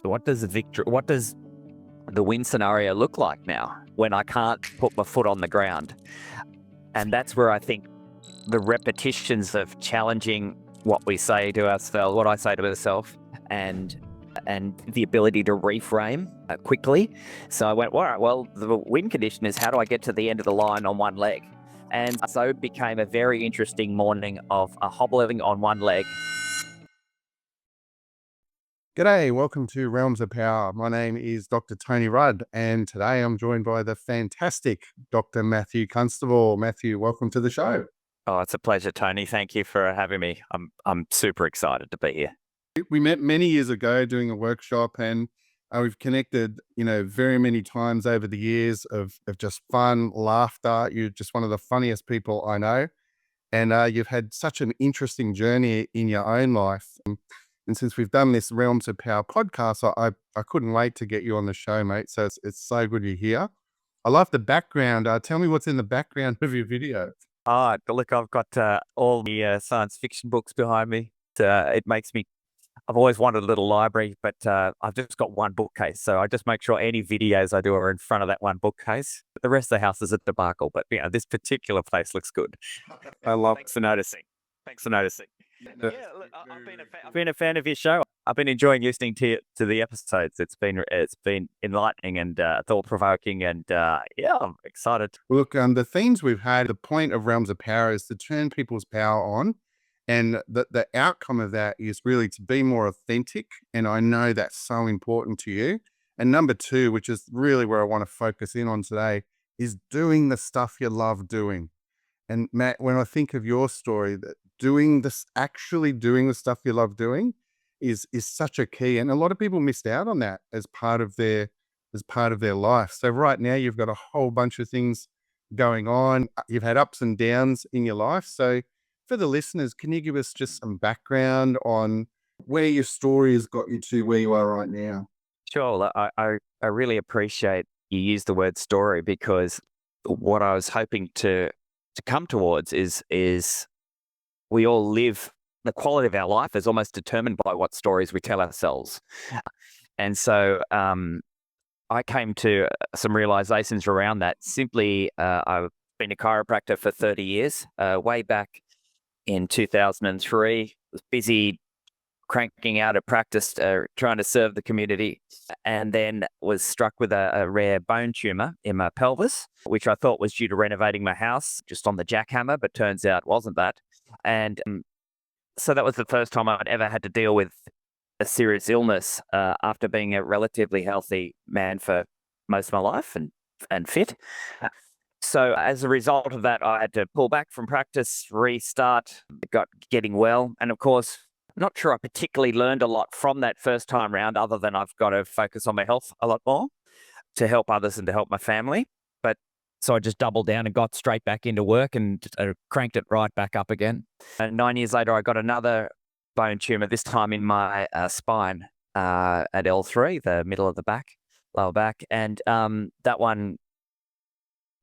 what does the win scenario look like now when I can't put my foot on the ground? And that's where I think the repetitions of challenging what we say to ourselves, what I say to myself, and the ability to reframe quickly. So I went, all right, well, the win condition is how do I get to the end of the line on one leg? And so it became a very interesting morning of hobbling on one leg. G'day, welcome to Realms of Power. My name is Dr. Tony Rudd, and today I'm joined by the fantastic Dr. Matthew Constable. Matthew, welcome to the show. Oh, it's a pleasure, Tony. Thank you for having me. I'm super excited to be here. We met many years ago doing a workshop, and we've connected, very many times over the years of just fun, laughter. You're just one of the funniest people I know, and you've had such an interesting journey in your own life. And since we've done this Realms of Power podcast, I couldn't wait to get you on the show, mate. So it's so good you're here. I love the background. Tell me what's in the background of your video. Look, I've got all the science fiction books behind me. It makes me, I've always wanted a little library, but I've just got one bookcase. So I just make sure any videos I do are in front of that one bookcase. The rest of the house is a debacle, but this particular place looks good. I love Thanks for noticing. Thanks for noticing. No, Yeah, look, I've been a fan of your show. I've been enjoying listening to the episodes. It's been enlightening and thought provoking, and yeah, I'm excited. Look, the themes we've had, the point of Realms of Power is to turn people's power on. And the outcome of that is really to be more authentic. And I know that's so important to you. And number two, which is really where I want to focus in on today, is doing the stuff you love doing. And Matt, when I think of your story, that actually doing the stuff you love doing is such a key. And a lot of people missed out on that as part of their life. So right now you've got a whole bunch of things going on. You've had ups and downs in your life. So for the listeners, can you give us just some background on where your story has got you to where you are right now? Sure, I really appreciate you use the word story, because what I was hoping to come towards is we all live, the quality of our life is almost determined by what stories we tell ourselves. And so I came to some realizations around that. Simply, I've been a chiropractor for 30 years. Way back in 2003, was busy cranking out a practice, trying to serve the community, and then was struck with a rare bone tumor in my pelvis, which I thought was due to renovating my house just on the jackhammer, but turns out wasn't that. And so that was the first time I'd ever had to deal with a serious illness after being a relatively healthy man for most of my life and fit. So as a result of that, I had to pull back from practice, restart, getting well. And of course, I'm not sure I particularly learned a lot from that first time round, other than I've got to focus on my health a lot more to help others and to help my family. But so I just doubled down and got straight back into work and cranked it right back up again. And 9 years later, I got another bone tumor, this time in my spine at L3, the middle of the back, lower back. And that one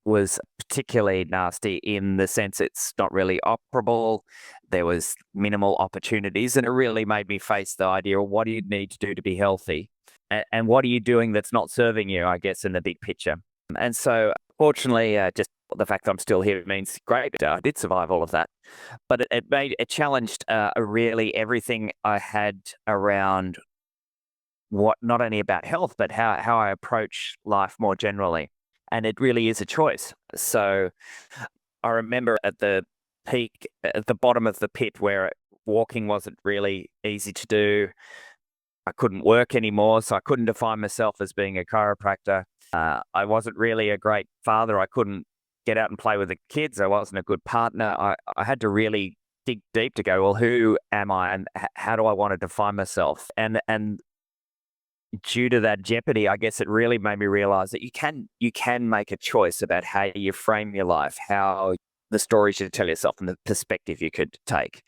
was particularly nasty in the sense it's not really operable. There was minimal opportunities, and it really made me face the idea of what do you need to do to be healthy, and what are you doing that's not serving you, I guess, in the big picture. And so fortunately, just the fact that I'm still here means great. I did survive all of that, but it challenged really everything I had around what, not only about health, but how I approach life more generally. And it really is a choice. So I remember at the peak, at the bottom of the pit, where walking wasn't really easy to do. I couldn't work anymore, so I couldn't define myself as being a chiropractor. I wasn't really a great father. I couldn't get out and play with the kids. I wasn't a good partner. I had to really dig deep to go, well, who am I, and how do I want to define myself? And due to that jeopardy, I guess it really made me realize that you can make a choice about how you frame your life, how the stories you tell yourself, and the perspective you could take.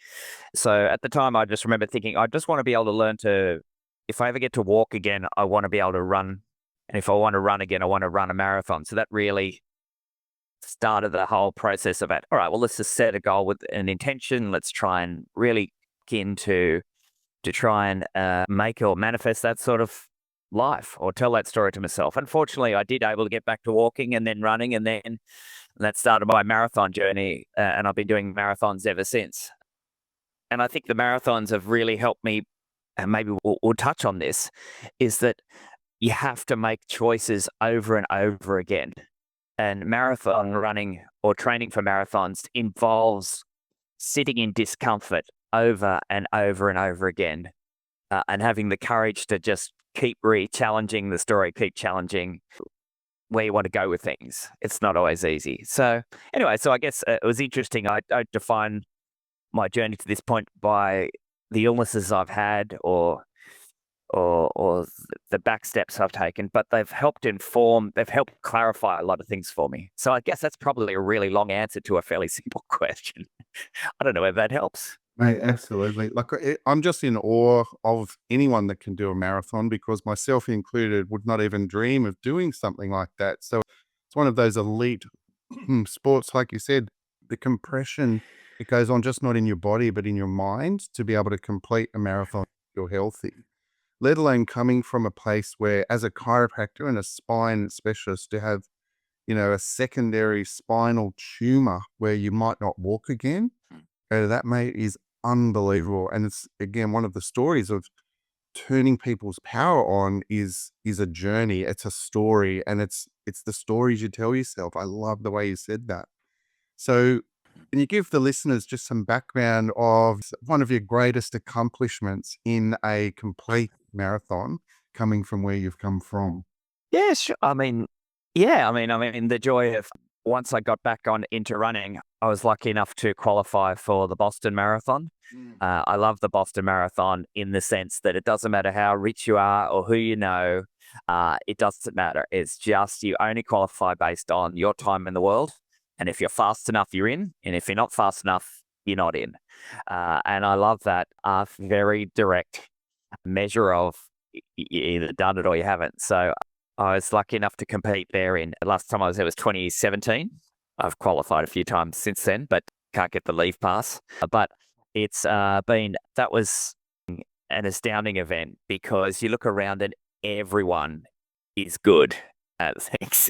So at the time, I just remember thinking, I just want to be able to learn to, if I ever get to walk again, I want to be able to run. And if I want to run again, I want to run a marathon. So that really started the whole process of it. All right, well, let's just set a goal with an intention. Let's try and really begin to try and make or manifest that sort of life or tell that story to myself. Unfortunately, I did able to get back to walking and then running, and then that started my marathon journey, and I've been doing marathons ever since. And I think the marathons have really helped me, and maybe we'll touch on this, is that you have to make choices over and over again. And marathon running or training for marathons involves sitting in discomfort over and over and over again, and having the courage to just keep re-challenging the story, keep challenging where you want to go with things. It's not always easy. So anyway, so I guess it was interesting. I define my journey to this point by the illnesses I've had or the back steps I've taken, but they've helped clarify a lot of things for me. So I guess that's probably a really long answer to a fairly simple question. I don't know if that helps. Mate, absolutely. Like, I'm just in awe of anyone that can do a marathon, because myself included would not even dream of doing something like that. So it's one of those elite sports, like you said, the compression, it goes on just not in your body, but in your mind to be able to complete a marathon, if you're healthy, let alone coming from a place where, as a chiropractor and a spine specialist, to have, a secondary spinal tumor where you might not walk again. That, mate, is unbelievable. And it's, again, one of the stories of turning people's power on is a journey. It's a story, and it's the stories you tell yourself. I love the way you said that. So can you give the listeners just some background of one of your greatest accomplishments in a complete marathon, coming from where you've come from? Yeah, sure. I mean, the joy of once I got back on into running, I was lucky enough to qualify for the Boston Marathon. I love the Boston Marathon in the sense that it doesn't matter how rich you are or who you know. It doesn't matter. It's just you only qualify based on your time in the world. And if you're fast enough, you're in. And if you're not fast enough, you're not in. And I love that very direct measure of you either done it or you haven't. So I was lucky enough to compete there. In last time I was there was 2017. I've qualified a few times since then, but can't get the leave pass. But it's that was an astounding event because you look around and everyone is good at things.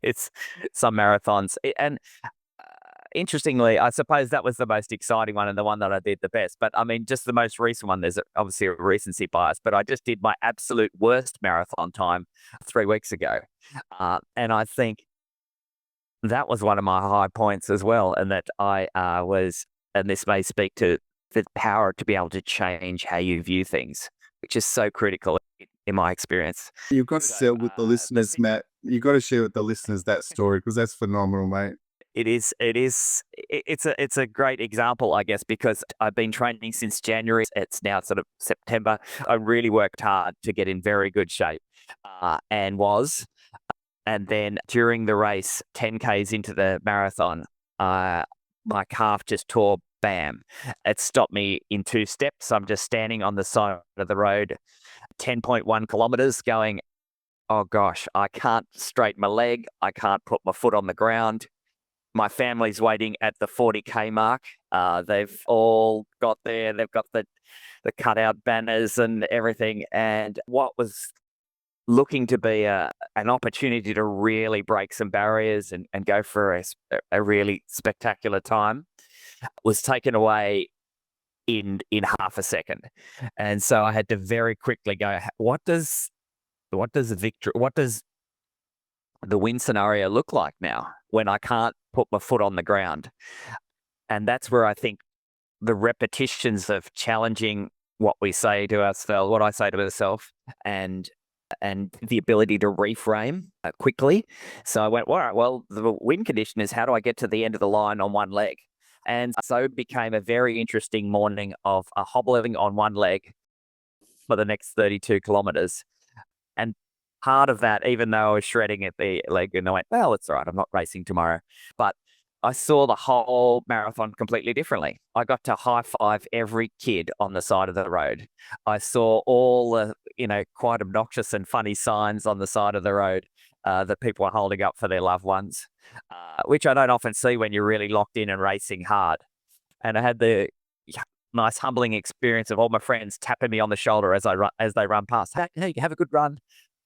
It's some marathons, and interestingly, I suppose that was the most exciting one and the one that I did the best. But I mean, just the most recent one, there's obviously a recency bias, but I just did my absolute worst marathon time 3 weeks ago. And I think that was one of my high points as well. And that and this may speak to the power to be able to change how you view things, which is so critical in my experience. You've got to share with the listeners, Matt. You've got to share with the listeners that story, because that's phenomenal, mate. It's a great example, I guess, because I've been training since January. It's now sort of September. I really worked hard to get in very good shape, and then during the race, 10Ks into the marathon, my calf just tore. Bam! It stopped me in 2 steps. I'm just standing on the side of the road, 10.1 kilometers, going, oh gosh, I can't straighten my leg. I can't put my foot on the ground. My family's waiting at the 40K mark. They've all got there. They've got the cutout banners and everything. And what was looking to be an opportunity to really break some barriers and go for a really spectacular time was taken away in half a second. And so I had to very quickly go, what does the win scenario look like now when I can't put my foot on the ground? And that's where I think the repetitions of challenging what I say to myself, and the ability to reframe quickly. So I went, all right, well, the win condition is how do I get to the end of the line on one leg? And so it became a very interesting morning of hobbling on one leg for the next 32 kilometers. And part of that, even though I was shredding at the leg, and I went, well, it's all right, I'm not racing tomorrow. But I saw the whole marathon completely differently. I got to high five every kid on the side of the road. I saw all the, quite obnoxious and funny signs on the side of the road that people are holding up for their loved ones, which I don't often see when you're really locked in and racing hard. And I had nice humbling experience of all my friends tapping me on the shoulder as they run past. Hey, have a good run.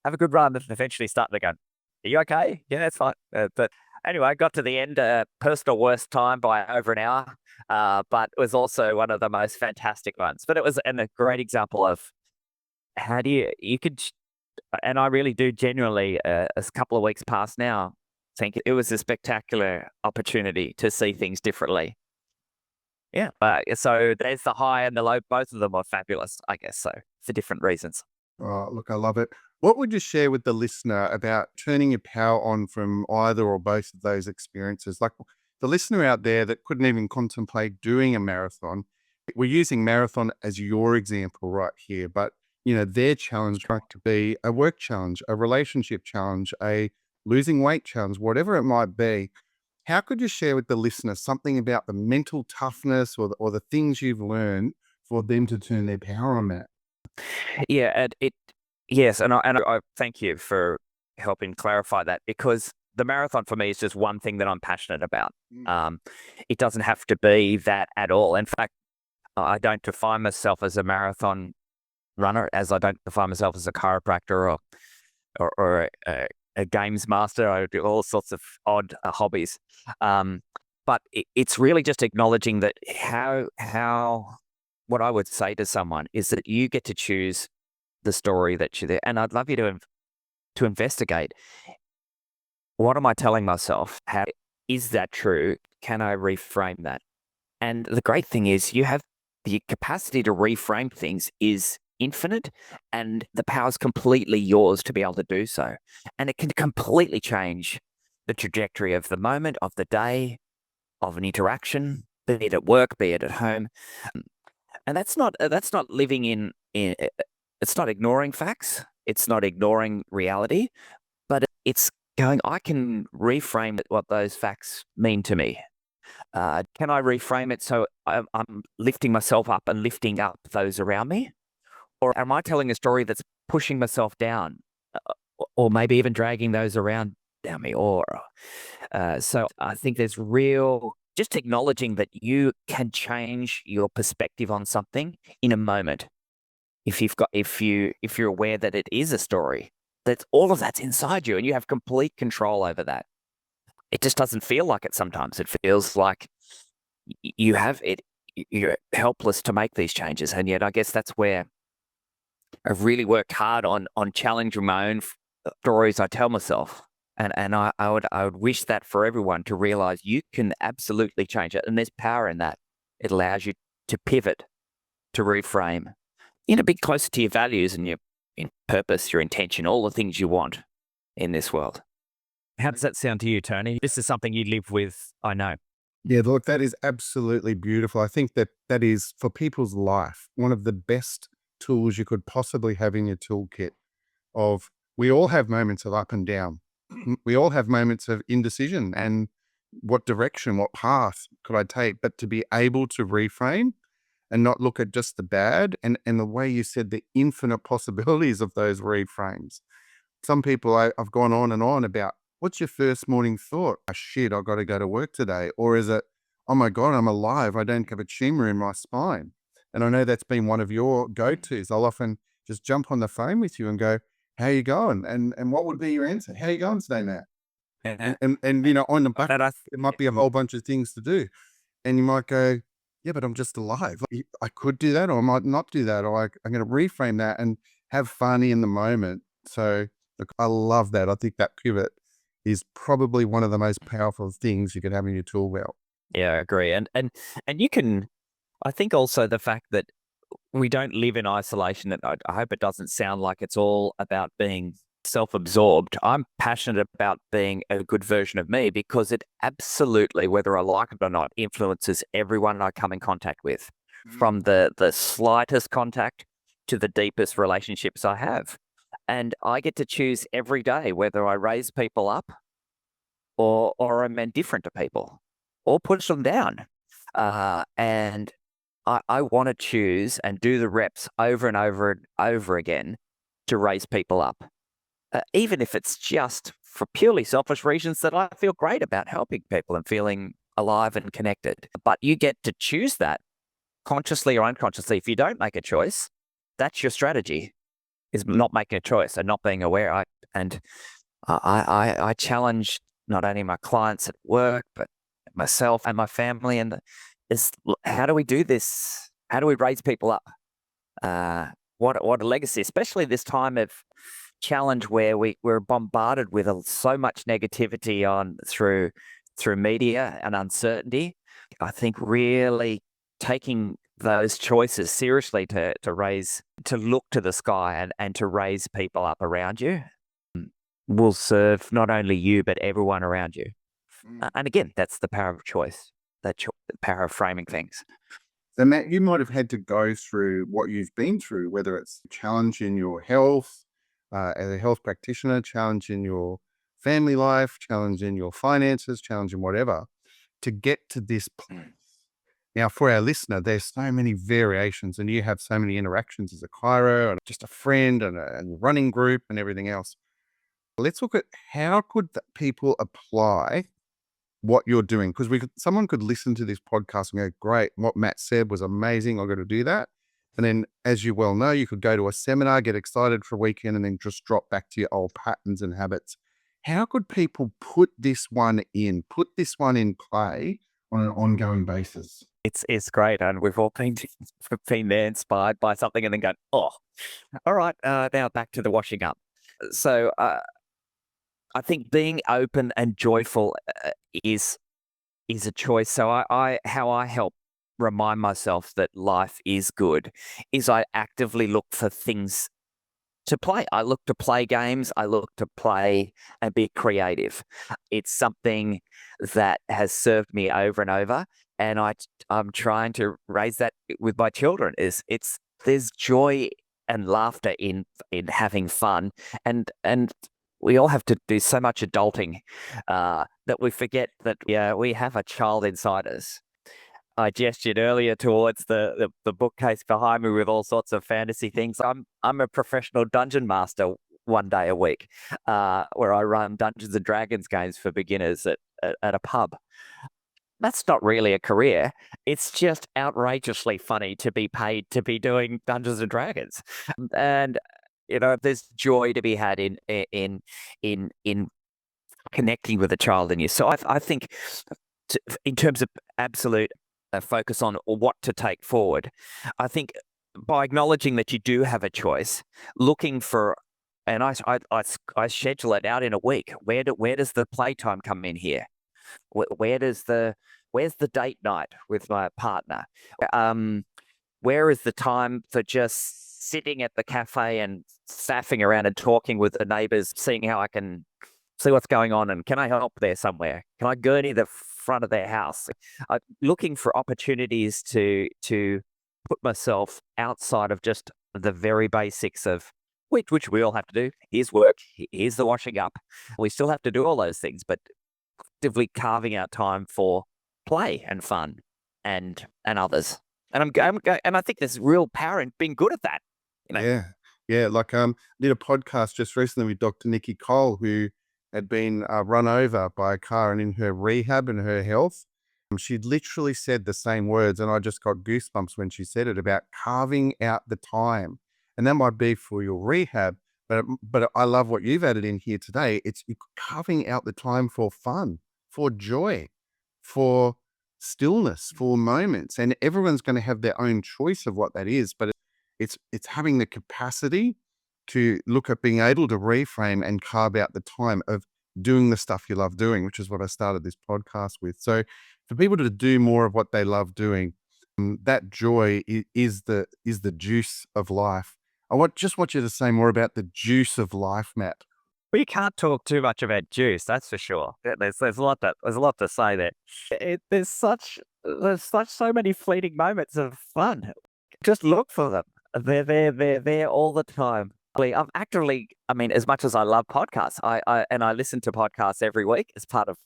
Have a good run. And eventually start to go, are you okay? Yeah, that's fine. But anyway, I got to the end, personal worst time by over an hour. But it was also one of the most fantastic ones. But it was a great example of how do you could, and I really do genuinely, a couple of weeks past now, think it was a spectacular opportunity to see things differently. Yeah. So there's the high and the low. Both of them are fabulous, I guess. So for different reasons. Oh, look, I love it. What would you share with the listener about turning your power on from either or both of those experiences? Like the listener out there that couldn't even contemplate doing a marathon, we're using marathon as your example right here, but their challenge might be a work challenge, a relationship challenge, a losing weight challenge, whatever it might be. How could you share with the listener something about the mental toughness or the things you've learned for them to turn their power on that? Yeah, and yes, and I thank you for helping clarify that, because the marathon for me is just one thing that I'm passionate about. Mm. It doesn't have to be that at all. In fact, I don't define myself as a marathon runner, as I don't define myself as a chiropractor or a games master. I do all sorts of odd hobbies. But it's really just acknowledging that how what I would say to someone is that you get to choose the story that you're there. And I'd love you to investigate, what am I telling myself? How is that true? Can I reframe that? And the great thing is you have the capacity to reframe things is infinite, and the power is completely yours to be able to do so. And it can completely change the trajectory of the moment, of the day, of an interaction, be it at work, be it at home. And that's not living in it's not ignoring facts. It's not ignoring reality, but it's going, I can reframe what those facts mean to me. Can I reframe it so I'm lifting myself up and lifting up those around me? Or am I telling a story that's pushing myself down, or maybe even dragging those around down me? So I think there's real, just acknowledging that you can change your perspective on something in a moment. If you're aware that it is a story, that all of that's inside you and you have complete control over that. It just doesn't feel like it sometimes. It feels like you have it, you're helpless to make these changes. And yet I guess that's where I've really worked hard on challenging my own stories I tell myself. And I would wish that for everyone, to realize you can absolutely change it. And there's power in that. It allows you to pivot, to reframe, be closer to your values and your purpose, your intention, all the things you want in this world. How does that sound to you, Tony? This is something you live with, I know. Yeah, look, that is absolutely beautiful. I think that is for people's life one of the best tools you could possibly have in your toolkit. Of we all have moments of up and down. We all have moments of indecision and what direction, what path could I take? But to be able to reframe and not look at just the bad, and the way you said the infinite possibilities of those reframes. Some people I've gone on and on about, what's your first morning thought? Oh, shit, I've got to go to work today. Or is it, oh my God, I'm alive. I don't have a tumor in my spine. And I know that's been one of your go-tos. I'll often just jump on the phone with you and go, how you going? And what would be your answer? How you going today, Matt? Yeah. And on the back, But there might be a whole bunch of things to do. And you might go, yeah, but I'm just alive. Like, I could do that, or I might not do that, or I'm going to reframe that and have fun in the moment. So look, I love that. I think that pivot is probably one of the most powerful things you can have in your tool belt. yeah, I agree. And you can, I think also the fact that we don't live in isolation. And I hope it doesn't sound like it's all about being self-absorbed. I'm passionate about being a good version of me, because it absolutely, whether I like it or not, influences everyone I come in contact with, from the slightest contact to the deepest relationships I have. And I get to choose every day whether I raise people up or I'm indifferent to people or push them down. And I want to choose and do the reps over and over and over again to raise people up, even if it's just for purely selfish reasons that I feel great about helping people and feeling alive and connected. But you get to choose that. consciously or unconsciously, if you don't make a choice, that's your strategy, is not making a choice and not being aware. I challenge not only my clients at work, but myself and my family. And how do we do this? How do we raise people up? What a legacy, especially this time of challenge where we're bombarded with so much negativity through media and uncertainty. I think really taking those choices seriously to look to the sky and to raise people up around you will serve not only you but everyone around you. And again, that's the power of choice, the power of framing things. So, Matt, you might have had to go through what you've been through, whether it's a challenge in your health, as a health practitioner, challenge in your family life, challenge in your finances, challenge in whatever, to get to this place. Now, for our listener, there's so many variations, and you have so many interactions as a chiro and just a friend and a running group and everything else. Let's look at how could people apply what you're doing, because someone could listen to this podcast and go, great, what Matt said was amazing, I'm going to do that. And then, as you well know, you could go to a seminar, get excited for a weekend, and then just drop back to your old patterns and habits. How could people put this one in play on an ongoing basis? It's great, and we've all been there, inspired by something, and then going, oh, all right, now back to the washing up. So I think being open and joyful is a choice. So how I help remind myself that life is good is I actively look for things to play. I look to play games. I look to play and be creative. It's something that has served me over and over, and I'm trying to raise that with my children. There's joy and laughter in having fun, and we all have to do so much adulting that we forget that we have a child inside us. I gestured earlier towards the bookcase behind me with all sorts of fantasy things. I'm a professional dungeon master one day a week, where I run Dungeons and Dragons games for beginners at a pub. That's not really a career. It's just outrageously funny to be paid to be doing Dungeons and Dragons, and there's joy to be had in connecting with a child in you. So I think, in terms of absolute focus on what to take forward, I think by acknowledging that you do have a choice, looking for, and I schedule it out in a week. Where does the playtime come in here? Where's the date night with my partner? Where is the time for just sitting at the cafe and staffing around and talking with the neighbors, seeing how I can see what's going on, and can I help there somewhere? Can I gurney the front of their house? Looking for opportunities to put myself outside of just the very basics of which we all have to do. Here's work, here's the washing up. We still have to do all those things, but actively carving out time for play and fun and others. And and I think there's real power in being good at that. Yeah. Like did a podcast just recently with Dr. Nikki Cole, who had been run over by a car, and in her rehab and her health, she'd literally said the same words, and I just got goosebumps when she said it, about carving out the time. And that might be for your rehab, but I love what you've added in here today. It's carving out the time for fun, for joy, for stillness, for moments, and everyone's going to have their own choice of what that is. But it's having the capacity to look at being able to reframe and carve out the time of doing the stuff you love doing, which is what I started this podcast with. So for people to do more of what they love doing, that joy is the juice of life. Just want you to say more about the juice of life, Matt. We can't talk too much about juice, that's for sure. There's a lot to say there. There's so many fleeting moments of fun. Just look for them. They're there all the time. I'm actively, I mean, as much as I love podcasts, I listen to podcasts every week as part of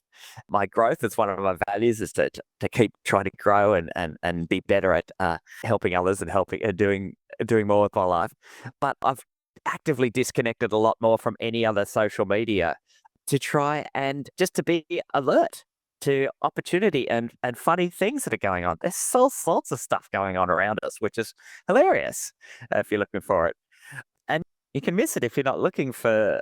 my growth. It's one of my values, is to keep trying to grow and be better at helping others and doing more with my life. But I've actively disconnected a lot more from any other social media to try and just to be alert. to opportunity and funny things that are going on. There's all sorts of stuff going on around us, which is hilarious if you're looking for it. And you can miss it if you're not looking for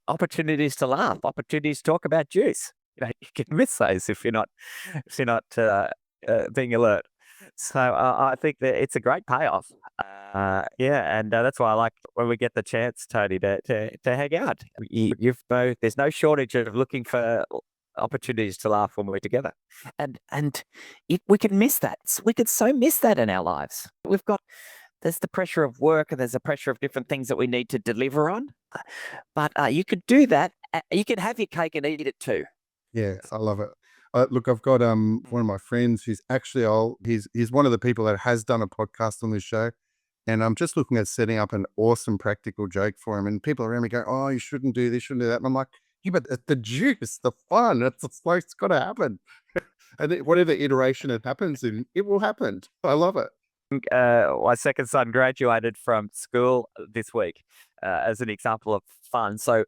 opportunities to laugh, opportunities to talk about juice. You can miss those if you're not being alert. So I think that it's a great payoff. Yeah, and that's why I like when we get the chance, Tony, to hang out. There's no shortage of looking for opportunities to laugh when we're together, and we can miss that. We could so miss that in our lives. There's the pressure of work and there's the pressure of different things that we need to deliver on. But you could do that. You can have your cake and eat it too. Yes, I love it. Look, I've got one of my friends who's actually he's one of the people that has done a podcast on this show, and I'm just looking at setting up an awesome practical joke for him. And people around me go, "Oh, you shouldn't do this, shouldn't do that." And I'm like, "Yeah, but the juice, the fun, it's got to happen." And whatever iteration it happens in, it will happen. I love it. My second son graduated from school this week, as an example of fun. So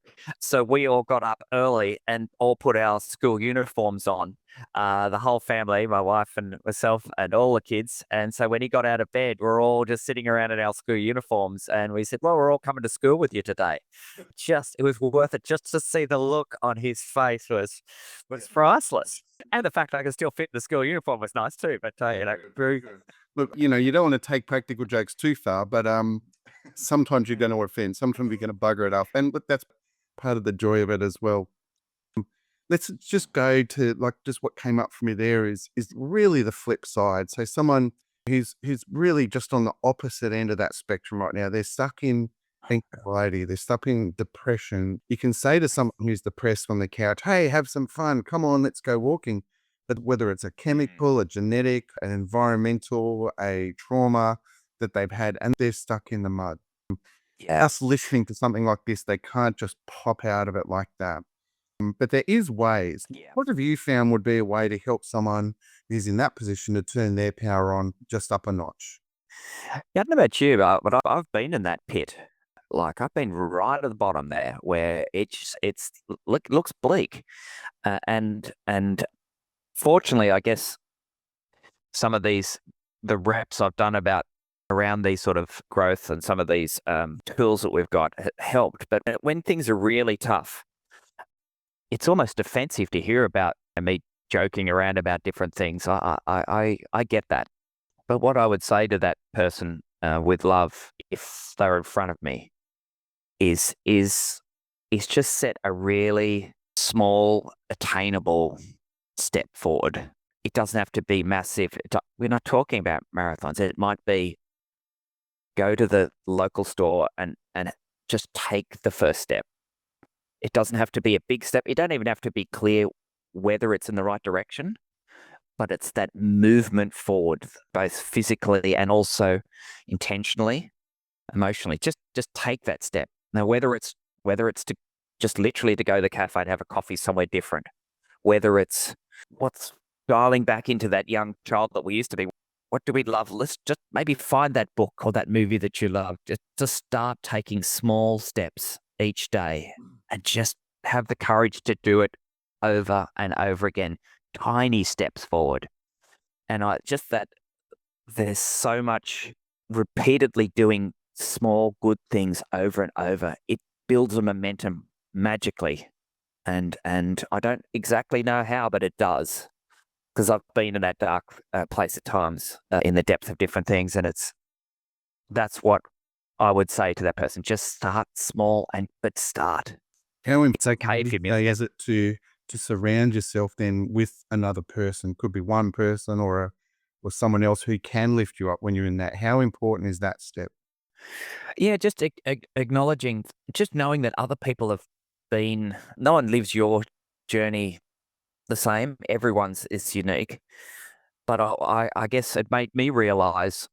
we all got up early and all put our school uniforms on. The whole family, my wife and myself, and all the kids. And so when he got out of bed, we're all just sitting around in our school uniforms, and we said, "Well, we're all coming to school with you today." It was worth it just to see the look on his face was priceless. And the fact I could still fit in the school uniform was nice too. But very Look, you don't want to take practical jokes too far, but sometimes you're going to offend. Sometimes you're going to bugger it up, and look, that's part of the joy of it as well. Let's just go to just what came up for me there is really the flip side. So someone who's really just on the opposite end of that spectrum right now. They're stuck in anxiety. They're stuck in depression. You can say to someone who's depressed on the couch, "Hey, have some fun. Come on, let's go walking." But whether it's a chemical, a genetic, an environmental, a trauma that they've had, and they're stuck in the mud. yeah. Us listening to something like this, they can't just pop out of it like that. But there is ways. Yeah. What have you found would be a way to help someone who's in that position to turn their power on just up a notch? Yeah, I don't know about you, but I've been in that pit. Like I've been right at the bottom there, where looks bleak, and fortunately, I guess some of the reps I've done around these sort of growth and some of these tools that we've got helped. But when things are really tough, it's almost offensive to hear about me joking around about different things. I get that. But what I would say to that person with love, if they're in front of me, is just set a really small, attainable step forward. It doesn't have to be massive. We're not talking about marathons. It might be go to the local store and just take the first step. It doesn't have to be a big step. You don't even have to be clear whether it's in the right direction, but it's that movement forward, both physically and also intentionally, emotionally. Just take that step. Now, whether it's to just literally to go to the cafe and have a coffee somewhere different, whether it's what's dialing back into that young child that we used to be. What do we love? Let's just maybe find that book or that movie that you love. Just start taking small steps each day and just have the courage to do it over and over again. Tiny steps forward. And just that there's so much repeatedly doing small good things over and over. It builds a momentum magically. And I don't exactly know how, but it does. Because I've been in that dark place at times in the depth of different things. And that's what I would say to that person. Just start small, but start. How It's okay if you miss. important is it to surround yourself then with another person? Could be one person or someone else who can lift you up when you're in that. How important is that step? Yeah, just acknowledging, just knowing that other people have been, no one lives your journey the same. Everyone's is unique. But I guess it made me realize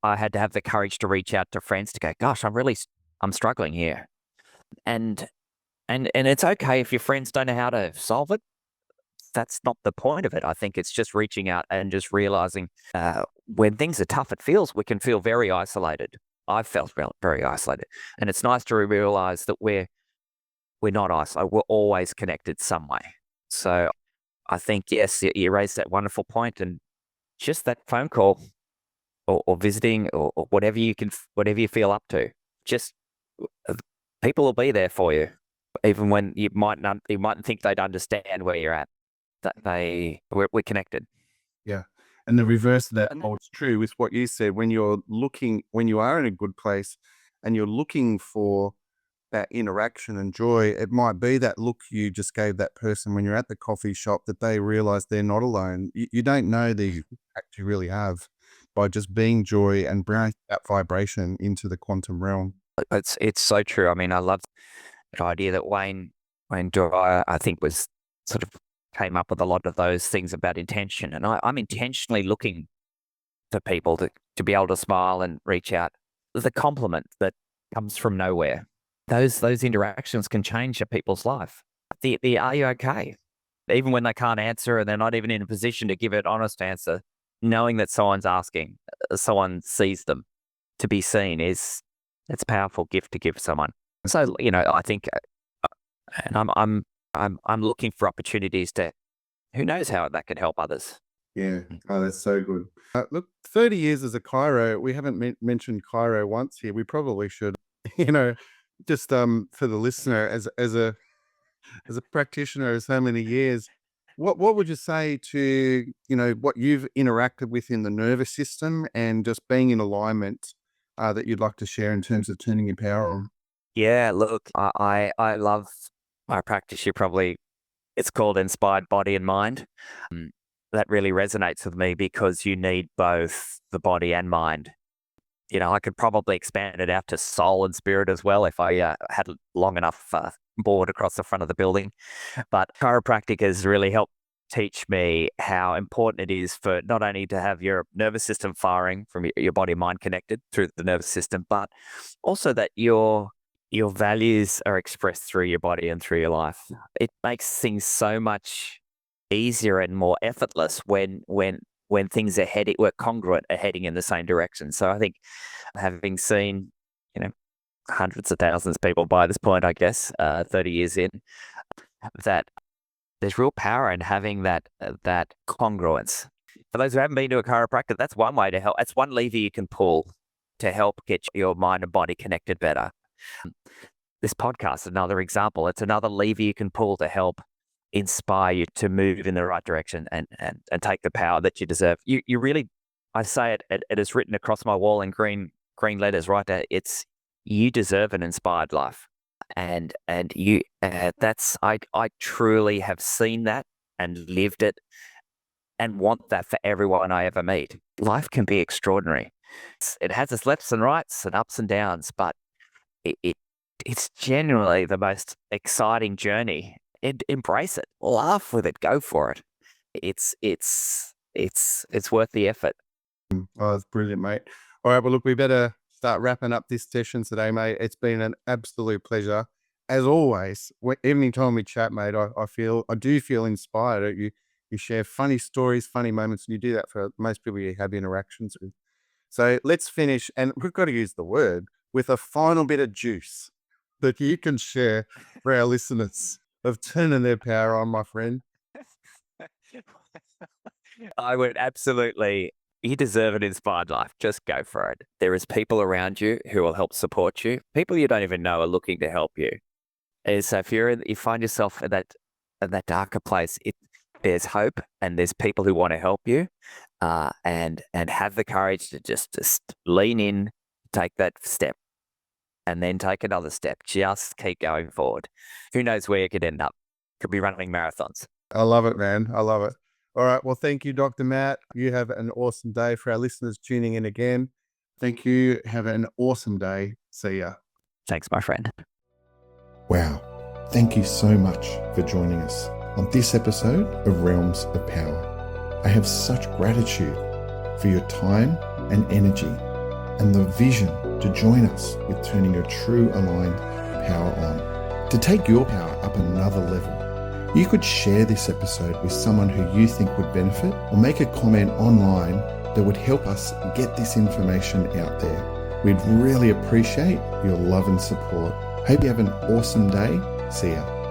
I had to have the courage to reach out to friends to go, gosh, I'm struggling here. And it's okay if your friends don't know how to solve it. That's not the point of it. I think it's just reaching out and just realizing when things are tough, we can feel very isolated. I've felt very isolated. And it's nice to realize that we're not isolated. We're always connected some way. So I think, yes, you raised that wonderful point, and just that phone call or visiting or whatever you feel up to, just uh, people will be there for you, even when you mightn't think they'd understand where you're at. That we're connected. Yeah. And the reverse of that holds true with what you said. When you are in a good place and you're looking for that interaction and joy, it might be that look you just gave that person when you're at the coffee shop, that they realize they're not alone. You don't know the impact you really have by just being joy and bringing that vibration into the quantum realm. It's so true. I mean, I love the idea that Wayne Dyer, I think, was sort of came up with a lot of those things about intention, and I'm intentionally looking for people to be able to smile and reach out. The compliment that comes from nowhere. Those interactions can change a people's life. The are you okay? Even when they can't answer and they're not even in a position to give an honest answer, knowing that someone's asking, someone sees them, to be seen it's a powerful gift to give someone. So, I think, and I'm looking for opportunities to, who knows how that could help others. Yeah. Oh, that's so good. Look, 30 years as a chiro, we haven't mentioned chiro once here. We probably should, you know, just for the listener, as a practitioner of so many years, what would you say to, what you've interacted with in the nervous system and just being in alignment, that you'd like to share in terms of turning your power on? Yeah, look, I love my practice. It's called Inspired Body and Mind. Um, that really resonates with me because you need both the body and mind. I could probably expand it out to soul and spirit as well if I had long enough board across the front of the building. But chiropractic has really helped teach me how important it is for not only to have your nervous system firing from your body and mind connected through the nervous system, but also that your values are expressed through your body and through your life. It makes things so much easier and more effortless when things we're congruent, are heading in the same direction. So I think, having seen, hundreds of thousands of people by this point, I guess, 30 years in, that there's real power in having that congruence. For those who haven't been to a chiropractor, that's one way to help. That's one lever you can pull to help get your mind and body connected better. This podcast is another example. It's another lever you can pull to help inspire you to move in the right direction and take the power that you deserve. You really, I say it is written across my wall in green letters right there. It's, you deserve an inspired life. And you, I truly have seen that and lived it and want that for everyone I ever meet. Life can be extraordinary. It has its lefts and rights and ups and downs, but it's generally the most exciting journey. Embrace it, laugh with it, go for it. It's worth the effort. Oh, that's brilliant, mate. All right, well, look, we better start wrapping up this session today, mate. It's been an absolute pleasure. As always, every time we chat, mate, I do feel inspired. You share funny stories, funny moments, and you do that for most people you have interactions with. So let's finish, and we've got to use the word, with a final bit of juice that you can share for our listeners of turning their power on, my friend. I would absolutely. You deserve an inspired life. Just go for it. There is people around you who will help support you. People you don't even know are looking to help you. And so if you find yourself in that darker place, there's hope and there's people who want to help you, and have the courage to just lean in, take that step, and then take another step. Just keep going forward. Who knows where you could end up? Could be running marathons. I love it, man. I love it. All right. Well, thank you, Dr. Matt. You have an awesome day. For our listeners tuning in again, thank you. Have an awesome day. See ya. Thanks, my friend. Wow. Thank you so much for joining us on this episode of Realms of Power. I have such gratitude for your time and energy and the vision to join us with turning your true aligned power on. To take your power up another level, you could share this episode with someone who you think would benefit, or make a comment online that would help us get this information out there. We'd really appreciate your love and support. Hope you have an awesome day. See ya.